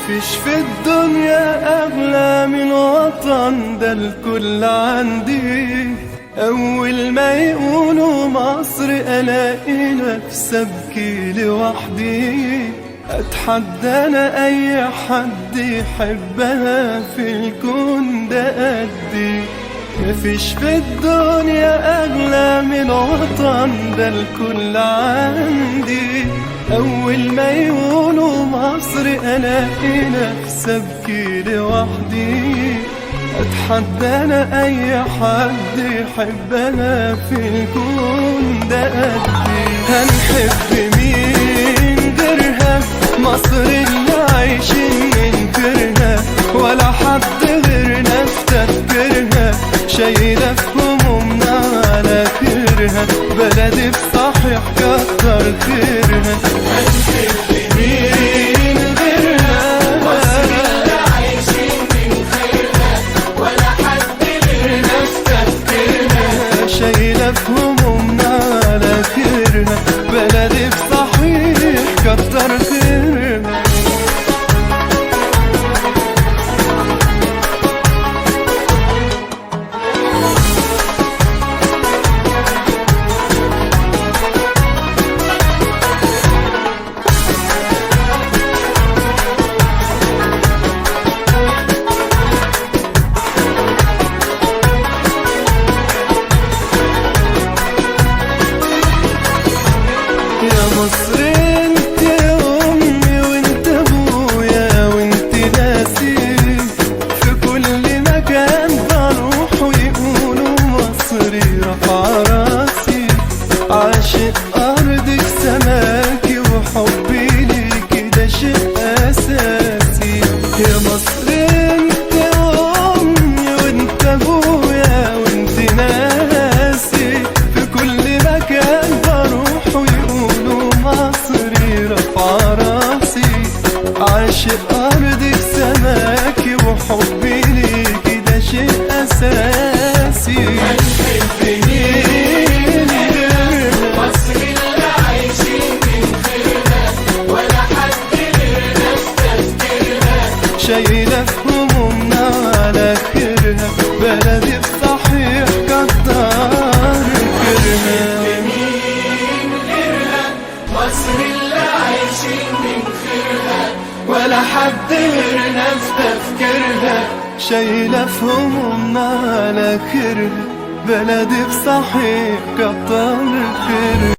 مفيش في الدنيا أغلى من وطن، ده الكل عندي. أول ما يقولوا مصر ألاقي نفسي أبكي لوحدي. أتحدى أنا أي حد يحبها في الكون ده قدي. مفيش في الدنيا أغلى من وطن، ده الكل عندي. أول ما يقولوا مصر ألاقي نفسي أبكي لوحدي. أتحدى أنا أي حد يحبنا في الكون ده قدي. هنحب مين غيرها؟ مصر اللي عايشين ننكرها، ولا حد غيرنا استذكرها. شايلة في همومنا على خيرها، بلدي بصحيح كتر خيرها. هنحب مين غيرها؟ مصر اللي عايشين ننكرها، ولا حد غيرنا استذكرها. شايلة في همومنا على خيرها، بلدي بصحيح كتر خيرها. يا مصر انت امي وانت ابويا وانت ناسي. في كل مكان بروح ويقولوا مصري رفع راسي. عاشق ارضك سماكي وحبي ليكي ده شيء اساسي. يا مصر انت امي وانت ابويا وانت ناسي. في كل مكان بروح ويقولوا مصري رفع راسي. عاشق أرضك سماكي وحبي ليكي ده شيء أساسي. هنحب مين غيرها؟ مصر اللي عايشين ننكرها، ولا حد غيرنا استذكرها. شايلة في همومنا على خيرها، بلدي بصحيح كتر خيرها. مصر اللي عايشين ننكرها، ولا حد غيرنا استذكرها. شايلة في همومنا على خيرها، بلدي بصحيح كتر خيرها.